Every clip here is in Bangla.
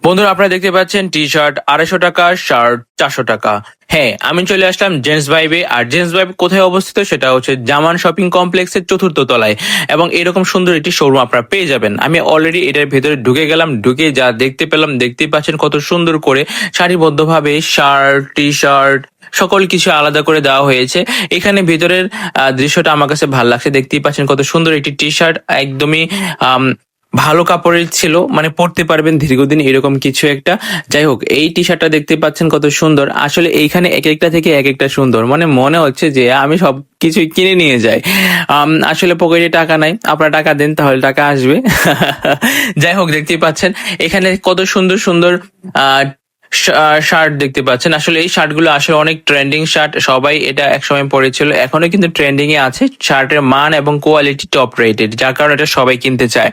বন্ধুরা, আপনারা দেখতে পাচ্ছেন টি শার্ট 250 টাকা, শার্ট 400 টাকা। হ্যাঁ, আমি চলে আসলাম জেন্টস ভাইবে। আর জেন্টস ভাইব কোথায় অবস্থিত সেটা হচ্ছে জামান শপিং কমপ্লেক্সের 4র্থ তলায়। এবং এরকম সুন্দর একটি শোরুম আপনারা পেয়ে যাবেন। আমি অলরেডি এটার ভেতরে ঢুকে গেলাম, ঢুকে যা দেখতে পেলাম, দেখতেই পাচ্ছেন কত সুন্দর করে সারিবদ্ধভাবে শার্ট, টি শার্ট সকল কিছু আলাদা করে দেওয়া হয়েছে। এখানে ভেতরের দৃশ্যটা আমার কাছে ভালো লাগছে। দেখতেই পাচ্ছেন কত সুন্দর একটি টি শার্ট, একদমই ভালো কাপড়ের ছিল, মানে পরতে পারবেন দীর্ঘদিন এরকম কিছু একটা। যাই হোক, এই টি শার্টটা দেখতে পাচ্ছেন কত সুন্দর। আসলে এইখানে এক একটা থেকে এক একটা সুন্দর, মানে মনে হচ্ছে যে আমি সব কিছুই কিনে নিয়ে যাই। আসলে পকেটে টাকা নাই, আপনারা টাকা দেন তাহলে টাকা আসবে। যাই হোক, দেখতেই পাচ্ছেন এখানে কত সুন্দর সুন্দর শার্ট দেখতে পাচ্ছেন। আসলে এই শার্টগুলো আসলে অনেক ট্রেন্ডিং শার্ট, সবাই এটা একসময় পরেছিল, এখনো কিন্তু ট্রেন্ডিং এ আছে। শার্টের মান এবং কোয়ালিটি টপ রেটেড, যার কারণে এটা সবাই কিনতে চায়।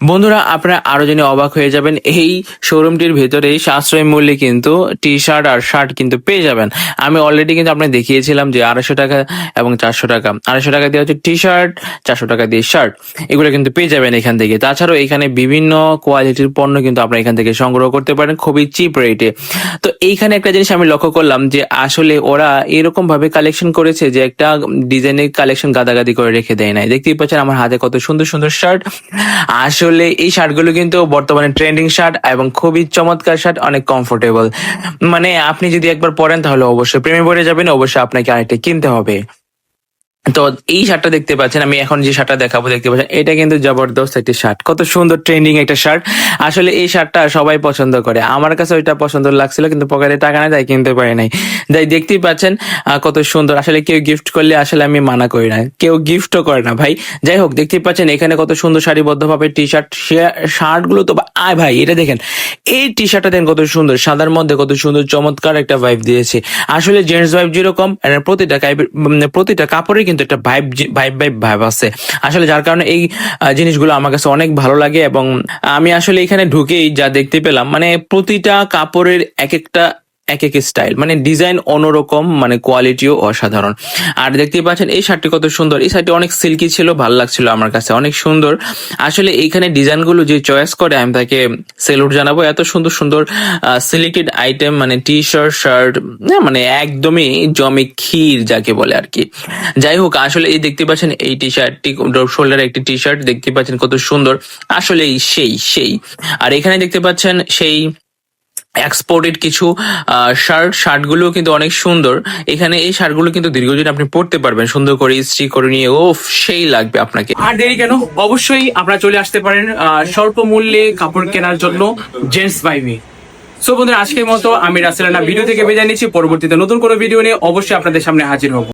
বন্ধুরা, আপনারা আরো জেনে অবাক হয়ে যাবেন, এই শোরুমটির ভেতরে সাশ্রয়ী মূল্যে কিন্তু টি শার্ট আর শার্ট কিন্তু পেয়ে যাবেন। আমি অলরেডি কিন্তু আপনাকে দেখিয়েছিলাম যে 250 টাকা এবং 400 টাকা। 250 টাকা দিয়ে হচ্ছে টি শার্ট, 400 টাকা দিয়ে শার্ট, এগুলো কিন্তু পেয়ে যাবেন এখান থেকে। তাছাড়াও এখানে বিভিন্ন কোয়ালিটির পণ্য কিন্তু আপনারা এখান থেকে সংগ্রহ করতে পারেন খুবই চিপ রেটে। তো এইখানে একটা জিনিস আমি লক্ষ্য করলাম যে আসলে ওরা এরকম ভাবে কালেকশন করেছে যে একটা ডিজাইনের কালেকশন গাদাগাদি করে রেখে দেয় নাই। দেখতেই পাচ্ছেন আমার হাতে কত সুন্দর সুন্দর শার্ট। আসলে এই শার্টগুলো কিন্তু বর্তমানে ট্রেন্ডিং শার্ট এবং খুবই চমৎকার শার্ট, অনেক কমফোর্টেবল। মানে আপনি যদি একবার পরেন তাহলে অবশ্যই প্রেমে পড়ে যাবেন, অবশ্যই আপনাকে আরেকটা কিনতে হবে। তো এই শার্টটা দেখতে পাচ্ছেন, আমি এখন যে শার্টটা দেখাবো দেখতে পাচ্ছেন, এটা কিন্তু জবরদস্ত একটি শার্ট, কত সুন্দর ট্রেন্ডিং একটা শার্ট। আসলে এই শার্টটা সবাই পছন্দ করে, আমার কাছে ওইটা পছন্দ লাগছিল কিন্তু পকেটে টাকা নেই তাই কিনতে পারি নাই। যাই দেখতেই পাচ্ছেন কত সুন্দর। আসলে কেউ গিফট করলে আসলে আমি মানা করি না, কেউ গিফটও করে না ভাই। যাই হোক, দেখতেই পাচ্ছেন এখানে কত সুন্দর সারিবদ্ধভাবে টি শার্ট, শার্ট গুলো তো আয় ভাই, এটা দেখেন, এই টি শার্টটা দেখেন কত সুন্দর, সাদার মধ্যে কত সুন্দর চমৎকার একটা ভাইব দিয়েছে। আসলে জেন্টস ভাইব যেরকম প্রতিটা কাপড়ে কিন্তু একটা ভাইব ভাইব ভাইব ভাইব আছে। আসলে যার কারণে এই জিনিসগুলো আমার কাছে অনেক ভালো লাগে। এবং আমি আসলে এখানে ঢুকেই যা দেখতে পেলাম, মানে প্রতিটা কাপড়ের এক একটা এক এক স্টাইল, মানে ডিজাইন অন্যরকম, মানে কোয়ালিটিও অসাধারণ। আর দেখতেই পাচ্ছেন এই শার্টটি কত সুন্দর, এই শার্টটি অনেক সিল্কি ছিল, ভালো লাগছিল আমার কাছে, অনেক সুন্দর। আসলে এইখানে ডিজাইনগুলো যে চয়েস করে আমি তাকে সেলুট জানাবো। এত সুন্দর সুন্দর সিলেক্টেড আইটেম, মানে টি শার্ট, শার্ট, মানে একদমই জমে ক্ষীর যাকে বলে আর কি। যাই হোক, আসলে এই দেখতে পাচ্ছেন এই টি শার্টটি ড্রপ শোল্ডার একটি টি শার্ট, দেখতে পাচ্ছেন কত সুন্দর। আসলে সেই সেই আর এখানে দেখতে পাচ্ছেন সেই এক্সপোর্টেড কিছু শার্টগুলো কিন্তু অনেক সুন্দর। এখানে এই শার্টগুলো কিন্তু দীর্ঘদিন আপনি পরতে পারবেন, সুন্দর করে ইস্ত্রি করে নিয়ে, ও সেই লাগবে আপনাকে। আর দেরি কেন, অবশ্যই আপনারা চলে আসতে পারেন স্বল্প মূল্যে কাপড় কেনার জন্য জেন্টস ভাইবে। সো বন্ধুরা, আজকের মতো আমি রাসেল রানা ভিডিও থেকে বিদায় নিচ্ছি। পরবর্তীতে নতুন কোনো ভিডিও নিয়ে অবশ্যই আপনাদের সামনে হাজির হব।